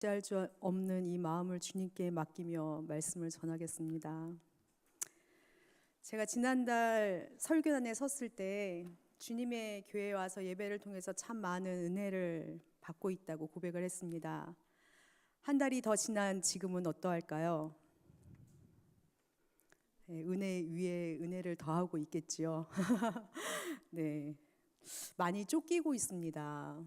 주체할 수 없는 이 마음을 주님께 맡기며 말씀을 전하겠습니다. 제가 지난달 설교단에 섰을 때 주님의 교회에 와서 예배를 통해서 참 많은 은혜를 받고 있다고 고백을 했습니다. 한 달이 더 지난 지금은 어떠할까요? 네, 은혜 위에 은혜를 더하고 있겠지요. 네, 많이 쫓기고 있습니다.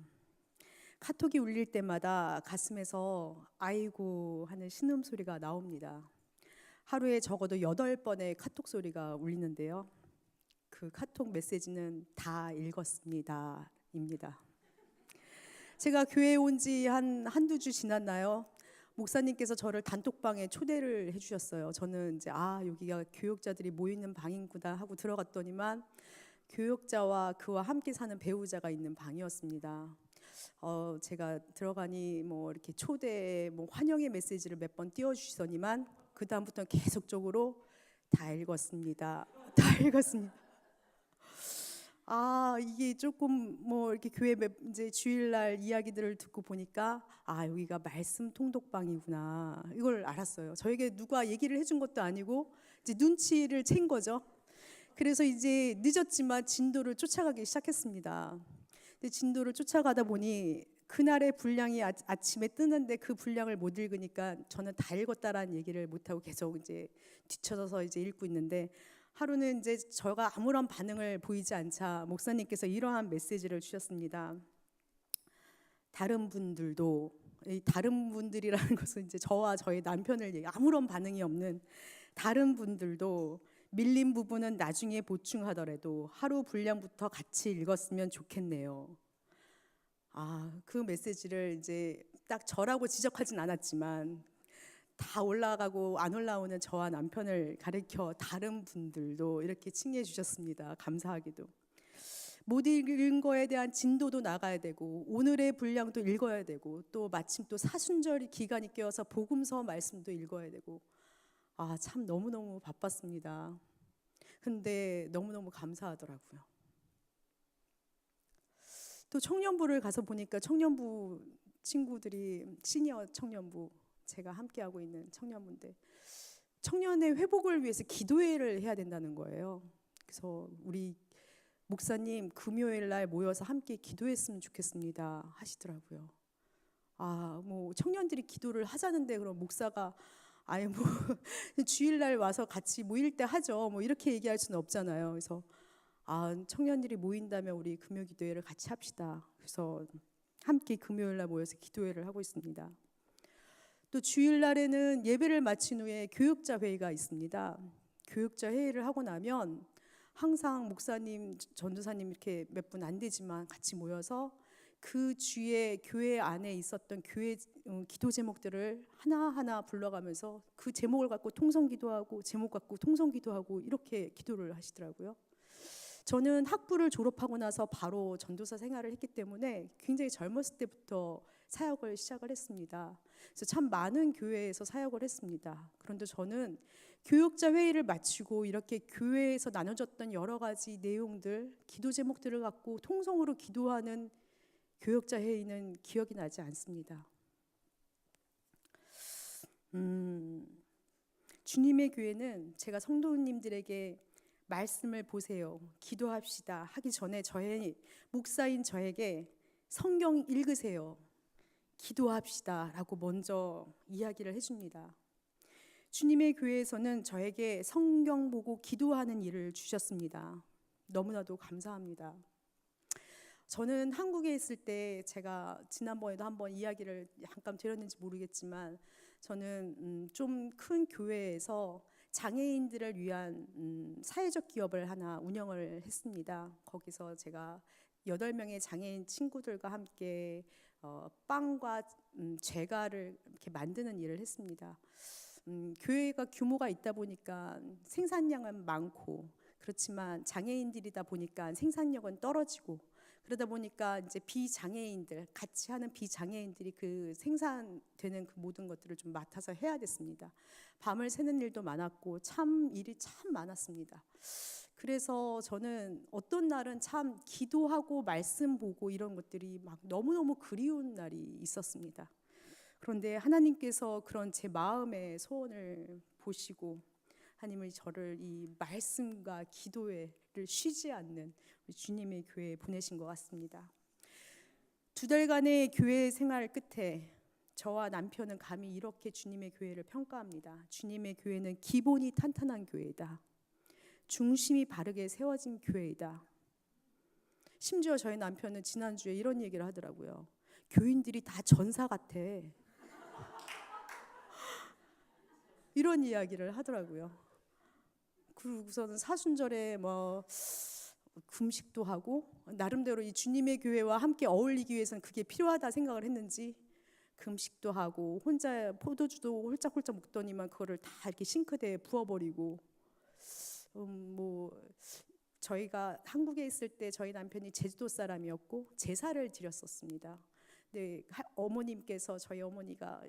카톡이 울릴 때마다 가슴에서 아이고 하는 신음소리가 나옵니다. 하루에 적어도 8번의 카톡 소리가 울리는데요. 그 카톡 메시지는 다 읽었습니다. 입니다. 제가 교회에 온 지 한두 주 지났나요? 목사님께서 저를 단톡방에 초대를 해주셨어요. 저는 이제 여기가 교역자들이 모이는 방이구나 하고 들어갔더니만 교역자와 그와 함께 사는 배우자가 있는 방이었습니다. 제가 들어가니 이렇게 초대 환영의 메시지를 몇 번 띄워주시더니만 그 다음부터는 계속적으로 다 읽었습니다. 다 읽었습니다. 이게 조금 이렇게 교회 이제 주일날 이야기들을 듣고 보니까 여기가 말씀 통독방이구나 이걸 알았어요. 저에게 누가 얘기를 해준 것도 아니고 이제 눈치를 챈 거죠. 그래서 이제 늦었지만 진도를 쫓아가기 시작했습니다. 근데 진도를 쫓아가다 보니 그날의 분량이 아침에 뜨는데 그 분량을 못 읽으니까 저는 다 읽었다라는 얘기를 못 하고 계속 이제 뒤쳐져서 이제 읽고 있는데 하루는 이제 저가 아무런 반응을 보이지 않자 목사님께서 이러한 메시지를 주셨습니다. 다른 분들도, 이 다른 분들이라는 것은 이제 저와 저희 남편을 아무런 반응이 없는 다른 분들도 밀린 부분은 나중에 보충하더라도 하루 분량부터 같이 읽었으면 좋겠네요. 그 메시지를 이제 딱 저라고 지적하진 않았지만 다 올라가고 안 올라오는 저와 남편을 가리켜 다른 분들도 이렇게 칭해 주셨습니다. 감사하게도. 못 읽은 거에 대한 진도도 나가야 되고 오늘의 분량도 읽어야 되고 또 마침 또 사순절이 기간이 껴서 복음서 말씀도 읽어야 되고 참 너무너무 바빴습니다. 근데 너무너무 감사하더라고요. 또 청년부를 가서 보니까 청년부 친구들이 시니어 청년부 제가 함께하고 있는 청년부인데 청년의 회복을 위해서 기도회를 해야 된다는 거예요. 그래서 우리 목사님 금요일 날 모여서 함께 기도했으면 좋겠습니다 하시더라고요. 청년들이 기도를 하자는데 그럼 목사가 주일날 와서 같이 모일 때 하죠 이렇게 얘기할 수는 없잖아요. 그래서 청년들이 모인다면 우리 금요 기도회를 같이 합시다. 그래서 함께 금요일 날 모여서 기도회를 하고 있습니다. 또 주일날에는 예배를 마친 후에 교육자 회의가 있습니다. 교육자 회의를 하고 나면 항상 목사님, 전도사님 이렇게 몇 분 안 되지만 같이 모여서 그 주에 교회 안에 있었던 교회 기도 제목들을 하나하나 불러가면서 그 제목을 갖고 통성기도하고 제목 갖고 통성기도하고 이렇게 기도를 하시더라고요. 저는 학부를 졸업하고 나서 바로 전도사 생활을 했기 때문에 굉장히 젊었을 때부터 사역을 시작을 했습니다. 그래서 참 많은 교회에서 사역을 했습니다. 그런데 저는 교육자 회의를 마치고 이렇게 교회에서 나눠졌던 여러 가지 내용들, 기도 제목들을 갖고 통성으로 기도하는 교육자 회의는 기억이 나지 않습니다. 주님의 교회는 제가 성도님들에게 말씀을 보세요, 기도합시다 하기 전에 목사인 저에게 성경 읽으세요, 기도합시다 라고 먼저 이야기를 해줍니다. 주님의 교회에서는 저에게 성경 보고 기도하는 일을 주셨습니다. 너무나도 감사합니다. 저는 한국에 있을 때 제가 지난번에도 한번 이야기를 잠깐 드렸는지 모르겠지만 저는 좀 큰 교회에서 장애인들을 위한 사회적 기업을 하나 운영을 했습니다. 거기서 제가 8명의 장애인 친구들과 함께 빵과 제과를 이렇게 만드는 일을 했습니다. 교회가 규모가 있다 보니까 생산량은 많고 그렇지만 장애인들이다 보니까 생산력은 떨어지고 그러다 보니까 이제 비장애인들 같이 하는 비장애인들이 그 생산되는 그 모든 것들을 좀 맡아서 해야 됐습니다. 밤을 새는 일도 많았고 참 일이 참 많았습니다. 그래서 저는 어떤 날은 참 기도하고 말씀 보고 이런 것들이 막 너무너무 그리운 날이 있었습니다. 그런데 하나님께서 그런 제 마음의 소원을 보시고 하나님을 저를 이 말씀과 기도를 쉬지 않는 우리 주님의 교회에 보내신 것 같습니다. 2달간의 교회 생활 끝에 저와 남편은 감히 이렇게 주님의 교회를 평가합니다. 주님의 교회는 기본이 탄탄한 교회이다. 중심이 바르게 세워진 교회이다. 심지어 저희 남편은 지난주에 이런 얘기를 하더라고요. 교인들이 다 전사 같아. 이런 이야기를 하더라고요. 그러고서는 사순절에 금식도 하고 나름대로 이 주님의 교회와 함께 어울리기 위해서는 그게 필요하다 생각을 했는지 금식도 하고 혼자 포도주도 홀짝홀짝 먹더니만 그거를 다 이렇게 싱크대에 부어버리고 저희가 한국에 있을 때 저희 남편이 제주도 사람이었고 제사를 드렸었습니다. 근데 어머님께서 저희 어머니가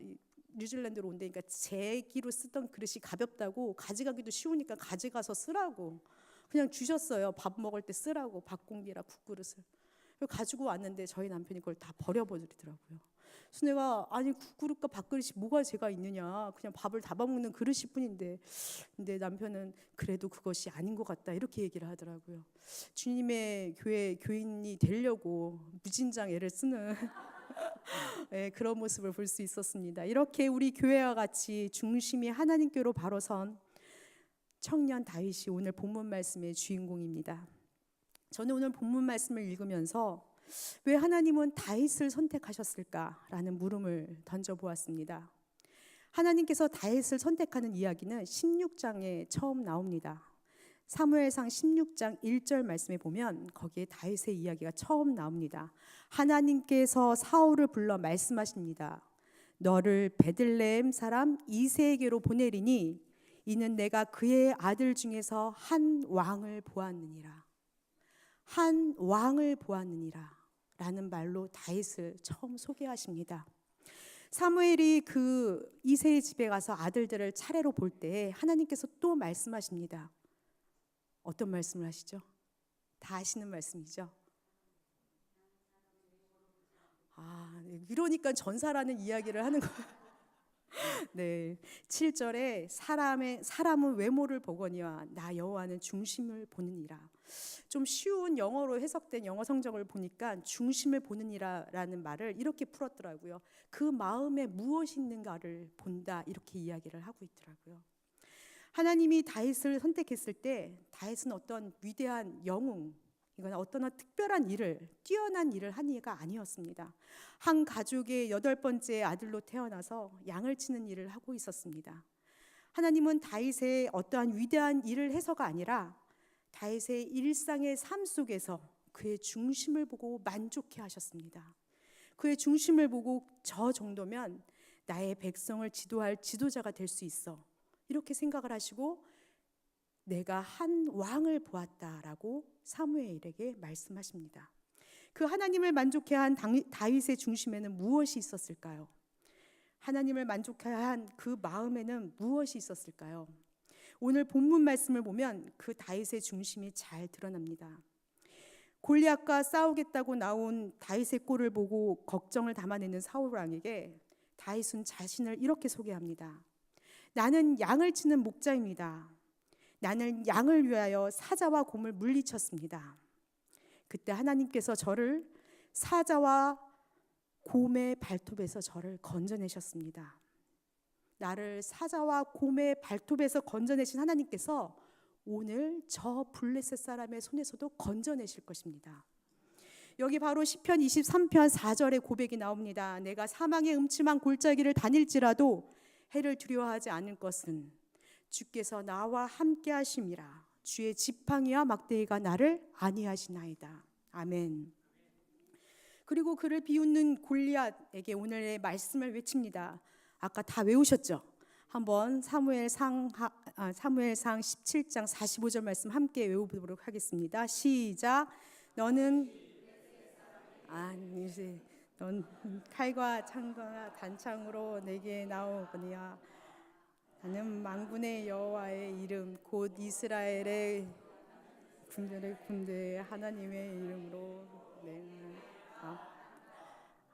뉴질랜드로 온다니까 제기로 쓰던 그릇이 가볍다고 가져가기도 쉬우니까 가져가서 쓰라고 그냥 주셨어요. 밥 먹을 때 쓰라고 밥 공기랑 국그릇을 가지고 왔는데 저희 남편이 그걸 다 버려버리더라고요. 그래서 내가 아니 국그릇과 밥그릇이 뭐가 죄가 있느냐, 그냥 밥을 담아먹는 그릇일 뿐인데, 근데 남편은 그래도 그것이 아닌 것 같다 이렇게 얘기를 하더라고요. 주님의 교회 교인이 되려고 무진장 애를 쓰는 네, 그런 모습을 볼 수 있었습니다. 이렇게 우리 교회와 같이 중심이 하나님께로 바로 선 청년 다윗이 오늘 본문 말씀의 주인공입니다. 저는 오늘 본문 말씀을 읽으면서 왜 하나님은 다윗을 선택하셨을까라는 물음을 던져보았습니다. 하나님께서 다윗을 선택하는 이야기는 16장에 처음 나옵니다. 사무엘상 16장 1절 말씀에 보면 거기에 다윗의 이야기가 처음 나옵니다. 하나님께서 사울을 불러 말씀하십니다. 너를 베들레헴 사람 이새에게로 보내리니 이는 내가 그의 아들 중에서 한 왕을 보았느니라. 한 왕을 보았느니라 라는 말로 다윗을 처음 소개하십니다. 사무엘이 그 이새의 집에 가서 아들들을 차례로 볼 때 하나님께서 또 말씀하십니다. 어떤 말씀을 하시죠? 다 아시는 말씀이죠. 이러니까 전사라는 이야기를 하는 거예요. 네, 7절에 사람은 외모를 보거니와 나 여호와는 중심을 보느니라. 좀 쉬운 영어로 해석된 영어 성경을 보니까 중심을 보느니라라는 말을 이렇게 풀었더라고요. 그 마음에 무엇이 있는가를 본다 이렇게 이야기를 하고 있더라고요. 하나님이 다윗을 선택했을 때 다윗은 어떤 위대한 영웅, 이건 어떤 특별한 일을, 뛰어난 일을 한 이가 아니었습니다. 한 가족의 8번째 아들로 태어나서 양을 치는 일을 하고 있었습니다. 하나님은 다윗의 어떠한 위대한 일을 해서가 아니라 다윗의 일상의 삶 속에서 그의 중심을 보고 만족해 하셨습니다. 그의 중심을 보고 저 정도면 나의 백성을 지도할 지도자가 될 수 있어 이렇게 생각을 하시고 내가 한 왕을 보았다라고 사무엘에게 말씀하십니다. 그 하나님을 만족해 한 다윗의 중심에는 무엇이 있었을까요? 하나님을 만족해 한 그 마음에는 무엇이 있었을까요? 오늘 본문 말씀을 보면 그 다윗의 중심이 잘 드러납니다. 골리앗과 싸우겠다고 나온 다윗의 꼴을 보고 걱정을 담아내는 사울 왕에게 다윗은 자신을 이렇게 소개합니다. 나는 양을 치는 목자입니다. 나는 양을 위하여 사자와 곰을 물리쳤습니다. 그때 하나님께서 저를 사자와 곰의 발톱에서 저를 건져내셨습니다. 나를 사자와 곰의 발톱에서 건져내신 하나님께서 오늘 저 블레셋 사람의 손에서도 건져내실 것입니다. 여기 바로 시편 23편 4절의 고백이 나옵니다. 내가 사망의 음침한 골짜기를 다닐지라도 해를 두려워하지 않을 것은 주께서 나와 함께 하심이라. 주의 지팡이와 막대기가 나를 안위하시나이다. 아멘. 그리고 그를 비웃는 골리앗에게 오늘의 말씀을 외칩니다. 아까 다 외우셨죠? 한번 사무엘상 17장 45절 말씀 함께 외워보도록 하겠습니다. 시작. 넌 칼과 창과 단창으로 내게 나오거니와 나는 만군의 여호와의 이름 곧 이스라엘의 군대의 하나님의 이름으로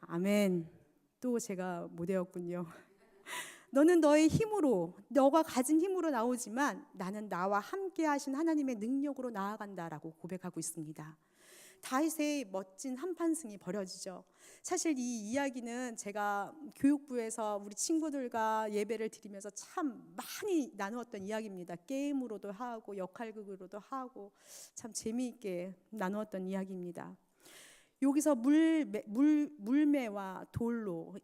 아멘. 또 제가 못외웠군요. 너는 너의 힘으로, 너가 가진 힘으로 나오지만 나는 나와 함께 하신 하나님의 능력으로 나아간다라고 고백하고 있습니다. 다윗의 멋진 한판승이 벌어지죠. 사실 이 이야기는 제가 교육부에서 우리 친구들과 예배를 드리면서 참 많이 나누었던 이야기입니다. 게임으로도 하고 역할극으로도 하고 참 재미있게 나누었던 이야기입니다. 여기서 물매와 돌로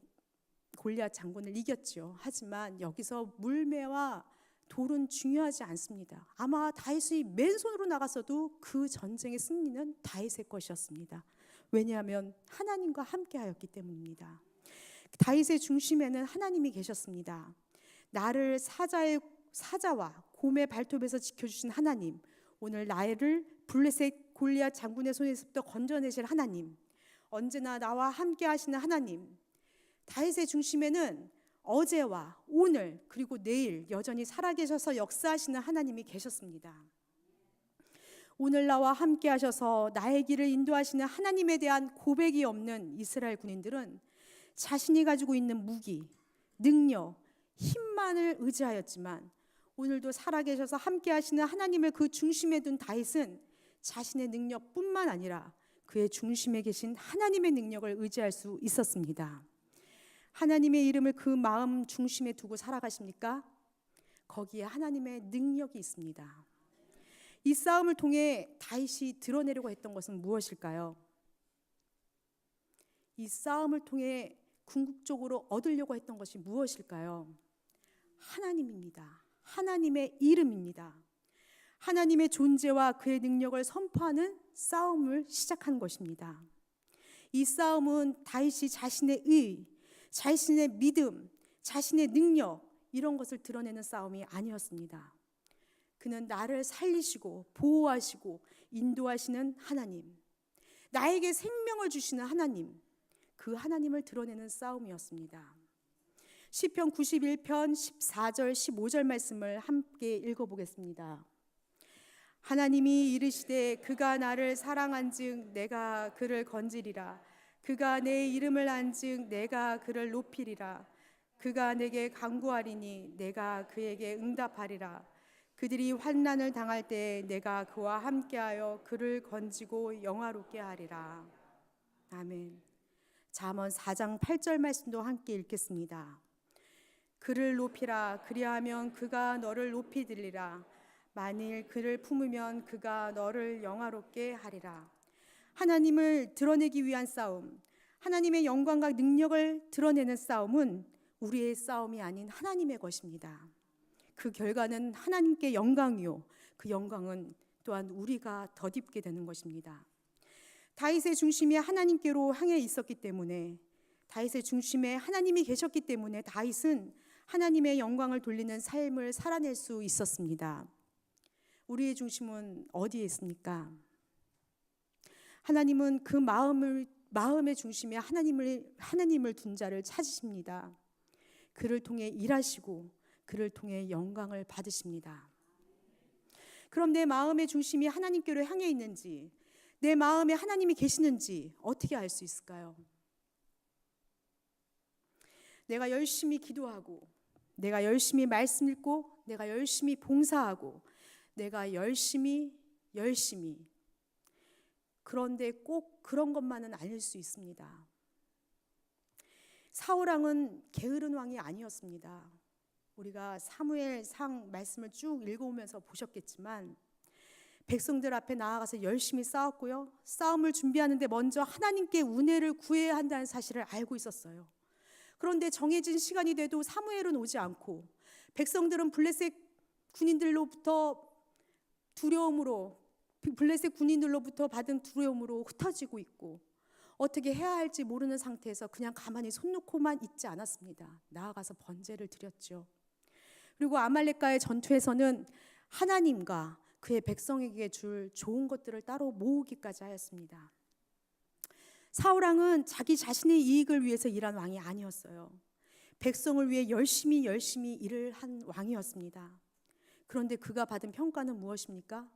골리앗 장군을 이겼죠. 하지만 여기서 물매와 돌은 중요하지 않습니다. 아마 다윗이 맨손으로 나갔어도 그 전쟁의 승리는 다윗의 것이었습니다. 왜냐하면 하나님과 함께하였기 때문입니다. 다윗의 중심에는 하나님이 계셨습니다. 나를 사자와 곰의 발톱에서 지켜주신 하나님, 오늘 나를 블레셋 골리앗 장군의 손에서부터 건져내실 하나님, 언제나 나와 함께 하시는 하나님, 다윗의 중심에는 어제와 오늘 그리고 내일 여전히 살아계셔서 역사하시는 하나님이 계셨습니다. 오늘 나와 함께 하셔서 나의 길을 인도하시는 하나님에 대한 고백이 없는 이스라엘 군인들은 자신이 가지고 있는 무기, 능력, 힘만을 의지하였지만 오늘도 살아계셔서 함께 하시는 하나님을 그 중심에 둔 다윗은 자신의 능력뿐만 아니라 그의 중심에 계신 하나님의 능력을 의지할 수 있었습니다. 하나님의 이름을 그 마음 중심에 두고 살아가십니까? 거기에 하나님의 능력이 있습니다. 이 싸움을 통해 다윗이 드러내려고 했던 것은 무엇일까요? 이 싸움을 통해 궁극적으로 얻으려고 했던 것이 무엇일까요? 하나님입니다. 하나님의 이름입니다. 하나님의 존재와 그의 능력을 선포하는 싸움을 시작한 것입니다. 이 싸움은 다윗이 자신의 의, 자신의 믿음, 자신의 능력 이런 것을 드러내는 싸움이 아니었습니다. 그는 나를 살리시고 보호하시고 인도하시는 하나님, 나에게 생명을 주시는 하나님, 그 하나님을 드러내는 싸움이었습니다. 시편 91편 14절 15절 말씀을 함께 읽어보겠습니다. 하나님이 이르시되 그가 나를 사랑한즉 내가 그를 건지리라. 그가 내 이름을 안즉 내가 그를 높이리라. 그가 내게 간구하리니 내가 그에게 응답하리라. 그들이 환난을 당할 때 내가 그와 함께하여 그를 건지고 영화롭게 하리라. 아멘. 잠언 4장 8절 말씀도 함께 읽겠습니다. 그를 높이라. 그리하면 그가 너를 높이 들리라. 만일 그를 품으면 그가 너를 영화롭게 하리라. 하나님을 드러내기 위한 싸움, 하나님의 영광과 능력을 드러내는 싸움은 우리의 싸움이 아닌 하나님의 것입니다. 그 결과는 하나님께 영광이요, 그 영광은 또한 우리가 덧입게 되는 것입니다. 다윗의 중심이 하나님께로 향해 있었기 때문에, 다윗의 중심에 하나님이 계셨기 때문에 다윗은 하나님의 영광을 돌리는 삶을 살아낼 수 있었습니다. 우리의 중심은 어디에 있습니까? 하나님은 그 마음의 중심에 하나님을 둔 자를 찾으십니다. 그를 통해 일하시고 그를 통해 영광을 받으십니다. 그럼 내 마음의 중심이 하나님께로 향해 있는지, 내 마음에 하나님이 계시는지 어떻게 알 수 있을까요? 내가 열심히 기도하고, 내가 열심히 말씀 읽고, 내가 열심히 봉사하고, 내가 열심히 그런데 꼭 그런 것만은 아닐 수 있습니다. 사울왕은 게으른 왕이 아니었습니다. 우리가 사무엘상 말씀을 쭉 읽어오면서 보셨겠지만 백성들 앞에 나아가서 열심히 싸웠고요. 싸움을 준비하는데 먼저 하나님께 은혜를 구해야 한다는 사실을 알고 있었어요. 그런데 정해진 시간이 돼도 사무엘은 오지 않고 백성들은 블레셋 군인들로부터 받은 두려움으로 흩어지고 있고 어떻게 해야 할지 모르는 상태에서 그냥 가만히 손 놓고만 있지 않았습니다. 나아가서 번제를 드렸죠. 그리고 아말렉과의 전투에서는 하나님과 그의 백성에게 줄 좋은 것들을 따로 모으기까지 하였습니다. 사울왕은 자기 자신의 이익을 위해서 일한 왕이 아니었어요. 백성을 위해 열심히 일을 한 왕이었습니다. 그런데 그가 받은 평가는 무엇입니까?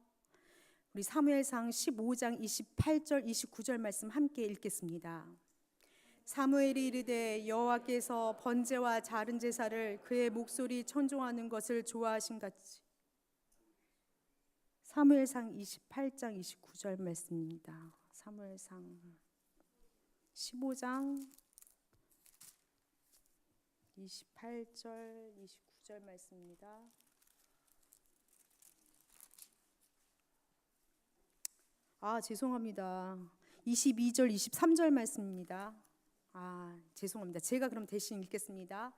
우리 사무엘상 15장 28절 29절 말씀 함께 읽겠습니다. 사무엘이 이르되 여호와께서 번제와 자른 제사를 그의 목소리 천종하는 것을 좋아하신 같이. 사무엘상 28장 29절 말씀입니다. 사무엘상 15장 28절 29절 말씀입니다. 죄송합니다. 22절 23절 말씀입니다. 죄송합니다. 제가 그럼 대신 읽겠습니다.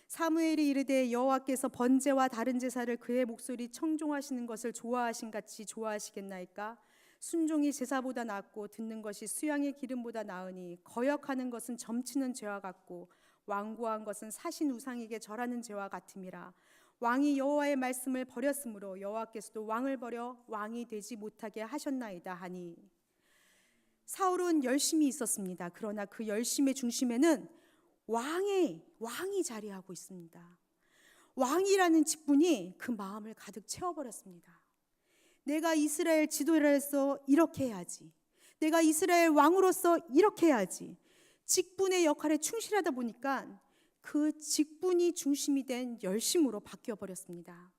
사무엘이 이르되 여호와께서 번제와 다른 제사를 그의 목소리 청종하시는 것을 좋아하신 같이 좋아하시겠나이까? 순종이 제사보다 낫고 듣는 것이 수양의 기름보다 나으니 거역하는 것은 점치는 죄와 같고 완고한 것은 사신 우상에게 절하는 죄와 같음이라. 왕이 여호와의 말씀을 버렸으므로 여호와께서도 왕을 버려 왕이 되지 못하게 하셨나이다 하니. 사울은 열심이 있었습니다. 그러나 그 열심의 중심에는 왕이 자리하고 있습니다. 왕이라는 직분이 그 마음을 가득 채워버렸습니다. 내가 이스라엘 지도자로서 이렇게 해야지, 내가 이스라엘 왕으로서 이렇게 해야지, 직분의 역할에 충실하다 보니까 그 직분이 중심이 된 열심으로 바뀌어버렸습니다.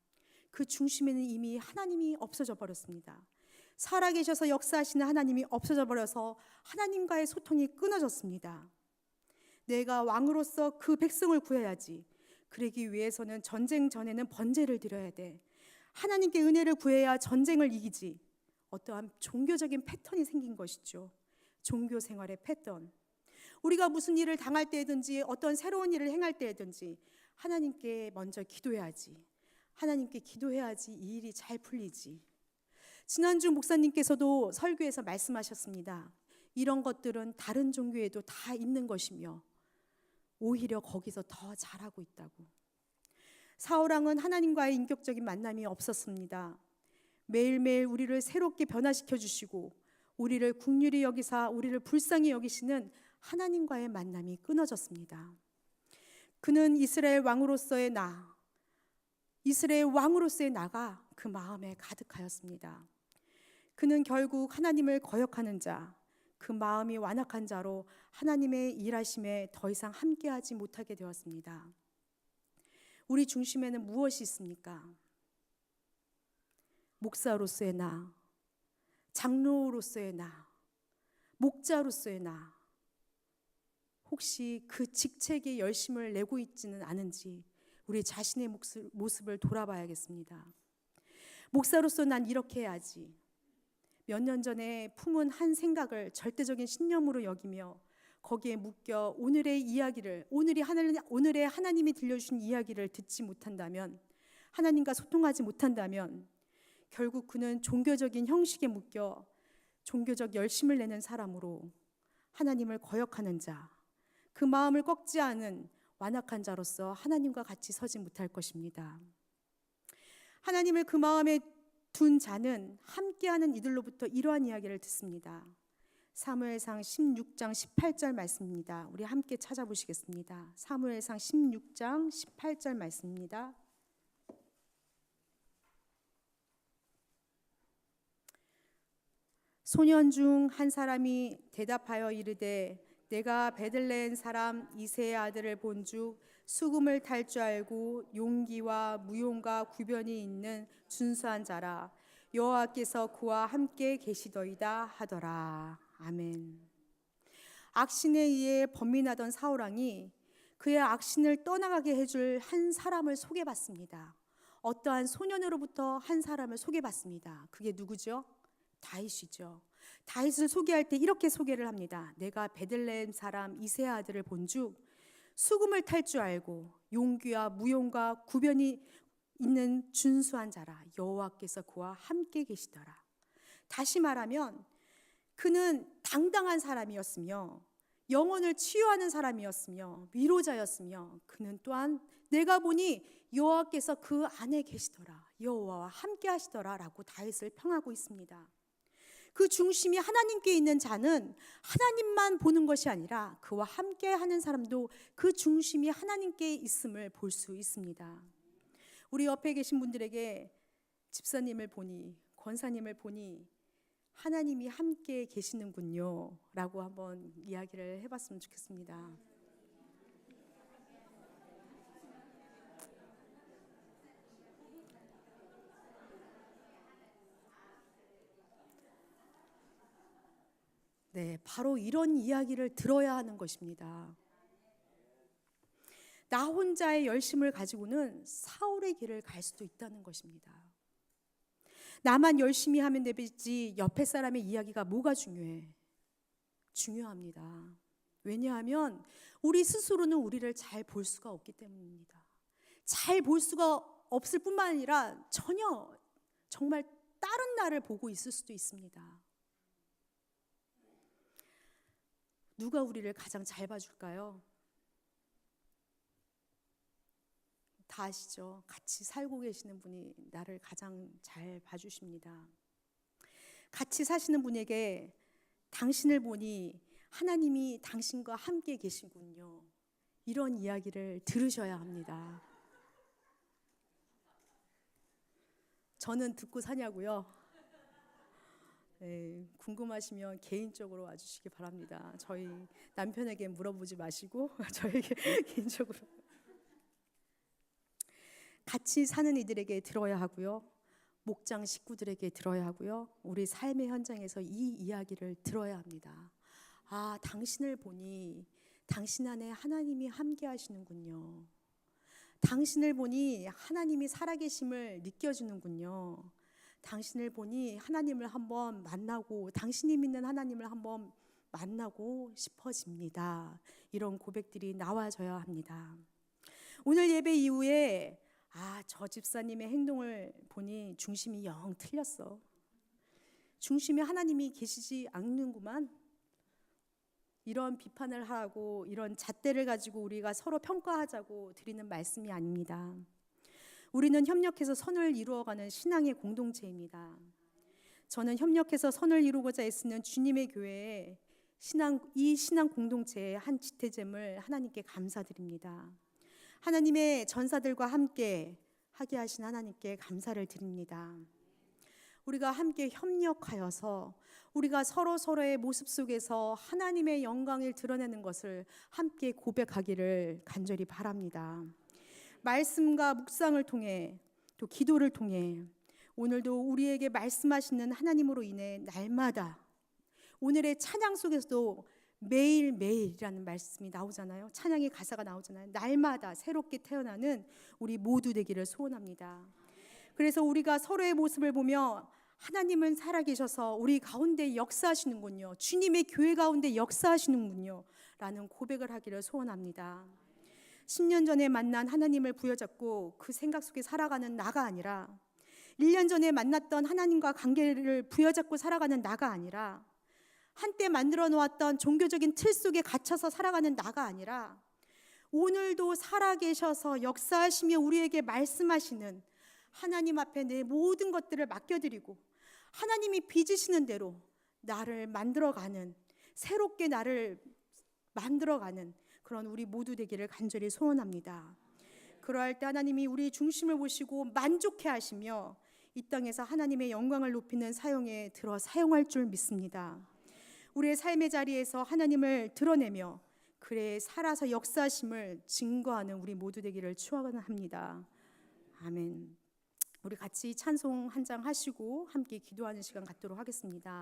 그 중심에는 이미 하나님이 없어져 버렸습니다. 살아계셔서 역사하시는 하나님이 없어져 버려서 하나님과의 소통이 끊어졌습니다. 내가 왕으로서 그 백성을 구해야지. 그러기 위해서는 전쟁 전에는 번제를 드려야 돼. 하나님께 은혜를 구해야 전쟁을 이기지. 어떠한 종교적인 패턴이 생긴 것이죠. 종교 생활의 패턴. 우리가 무슨 일을 당할 때든지 어떤 새로운 일을 행할 때든지 하나님께 먼저 기도해야지. 하나님께 기도해야지 이 일이 잘 풀리지. 지난주 목사님께서도 설교에서 말씀하셨습니다. 이런 것들은 다른 종교에도 다 있는 것이며 오히려 거기서 더 잘하고 있다고. 사울왕은 하나님과의 인격적인 만남이 없었습니다. 매일매일 우리를 새롭게 변화시켜 주시고 우리를 긍휼히 여기사 우리를 불쌍히 여기시는 하나님과의 만남이 끊어졌습니다. 그는 이스라엘 왕으로서의 나가 그 마음에 가득하였습니다. 그는 결국 하나님을 거역하는 자, 그 마음이 완악한 자로 하나님의 일하심에 더 이상 함께하지 못하게 되었습니다. 우리 중심에는 무엇이 있습니까? 목사로서의 나, 장로로서의 나, 목자로서의 나, 혹시 그 직책에 열심을 내고 있지는 않은지 우리 자신의 모습을 돌아봐야겠습니다. 목사로서 난 이렇게 해야지. 몇 년 전에 품은 한 생각을 절대적인 신념으로 여기며 거기에 묶여 오늘의 하나님이 들려주신 이야기를 듣지 못한다면, 하나님과 소통하지 못한다면 결국 그는 종교적인 형식에 묶여 종교적 열심을 내는 사람으로 하나님을 거역하는 자, 그 마음을 꺾지 않은 완악한 자로서 하나님과 같이 서지 못할 것입니다. 하나님을 그 마음에 둔 자는 함께하는 이들로부터 이러한 이야기를 듣습니다. 사무엘상 16장 18절 말씀입니다. 우리 함께 찾아보시겠습니다. 사무엘상 16장 18절 말씀입니다. 소년 중 한 사람이 대답하여 이르되 내가 베들레헴 사람 이새의 아들을 본즉 수금을 탈 줄 알고 용기와 무용과 구변이 있는 준수한 자라. 여호와께서 그와 함께 계시더이다 하더라. 아멘. 악신에 의해 범민하던 사울왕이 그의 악신을 떠나가게 해줄 한 사람을 소개받습니다. 어떠한 소년으로부터 한 사람을 소개받습니다. 그게 누구죠? 다윗이죠. 다윗을 소개할 때 이렇게 소개를 합니다. 내가 베들레헴 사람 이새의 아들을 본즉 수금을 탈 줄 알고 용기와 무용과 구변이 있는 준수한 자라. 여호와께서 그와 함께 계시더라. 다시 말하면 그는 당당한 사람이었으며 영혼을 치유하는 사람이었으며 위로자였으며 그는 또한 내가 보니 여호와께서 그 안에 계시더라. 여호와와 함께 하시더라 라고 다윗을 평하고 있습니다. 그 중심이 하나님께 있는 자는 하나님만 보는 것이 아니라 그와 함께 하는 사람도 그 중심이 하나님께 있음을 볼 수 있습니다. 우리 옆에 계신 분들에게 집사님을 보니, 권사님을 보니 하나님이 함께 계시는군요 라고 한번 이야기를 해봤으면 좋겠습니다. 네, 바로 이런 이야기를 들어야 하는 것입니다. 나 혼자의 열심을 가지고는 사울의 길을 갈 수도 있다는 것입니다. 나만 열심히 하면 되지 옆에 사람의 이야기가 뭐가 중요해? 중요합니다. 왜냐하면 우리 스스로는 우리를 잘 볼 수가 없기 때문입니다. 잘 볼 수가 없을 뿐만 아니라 전혀 정말 다른 나를 보고 있을 수도 있습니다. 누가 우리를 가장 잘 봐줄까요? 다 아시죠? 같이 살고 계시는 분이 나를 가장 잘 봐주십니다. 같이 사시는 분에게 당신을 보니 하나님이 당신과 함께 계시군요. 이런 이야기를 들으셔야 합니다. 저는 듣고 사냐고요? 네, 궁금하시면 개인적으로 와주시기 바랍니다. 저희 남편에게 물어보지 마시고 저에게 개인적으로. 같이 사는 이들에게 들어야 하고요. 목장 식구들에게 들어야 하고요. 우리 삶의 현장에서 이 이야기를 들어야 합니다. 아, 당신을 보니 당신 안에 하나님이 함께 하시는군요. 당신을 보니 하나님이 살아계심을 느껴지는군요. 당신을 보니 하나님을 한번 만나고 당신이 믿는 하나님을 한번 만나고 싶어집니다. 이런 고백들이 나와져야 합니다. 오늘 예배 이후에 저 집사님의 행동을 보니 중심이 영 틀렸어. 중심에 하나님이 계시지 않는구만. 이런 비판을 하고 이런 잣대를 가지고 우리가 서로 평가하자고 드리는 말씀이 아닙니다. 우리는 협력해서 선을 이루어가는 신앙의 공동체입니다. 저는 협력해서 선을 이루고자 애쓰는 주님의 교회에 이 신앙 공동체의 한 지태잼을 하나님께 감사드립니다. 하나님의 전사들과 함께 하게 하신 하나님께 감사를 드립니다. 우리가 함께 협력하여서 우리가 서로의 모습 속에서 하나님의 영광을 드러내는 것을 함께 고백하기를 간절히 바랍니다. 말씀과 묵상을 통해 또 기도를 통해 오늘도 우리에게 말씀하시는 하나님으로 인해 날마다 오늘의 찬양 속에서도 매일매일이라는 말씀이 나오잖아요. 찬양의 가사가 나오잖아요. 날마다 새롭게 태어나는 우리 모두 되기를 소원합니다. 그래서 우리가 서로의 모습을 보며 하나님은 살아계셔서 우리 가운데 역사하시는군요. 주님의 교회 가운데 역사하시는군요. 라는 고백을 하기를 소원합니다. 10년 전에 만난 하나님을 부여잡고 그 생각 속에 살아가는 나가 아니라 1년 전에 만났던 하나님과 관계를 부여잡고 살아가는 나가 아니라 한때 만들어 놓았던 종교적인 틀 속에 갇혀서 살아가는 나가 아니라 오늘도 살아계셔서 역사하시며 우리에게 말씀하시는 하나님 앞에 내 모든 것들을 맡겨드리고 하나님이 빚으시는 대로 나를 만들어가는, 새롭게 나를 만들어가는 그런 우리 모두 되기를 간절히 소원합니다. 그러할 때 하나님이 우리 중심을 보시고 만족해 하시며 이 땅에서 하나님의 영광을 높이는 사용에 들어 사용할 줄 믿습니다. 우리의 삶의 자리에서 하나님을 드러내며 그래 살아서 역사하심을 증거하는 우리 모두 되기를 축원합니다. 아멘. 우리 같이 찬송 한 장 하시고 함께 기도하는 시간 갖도록 하겠습니다.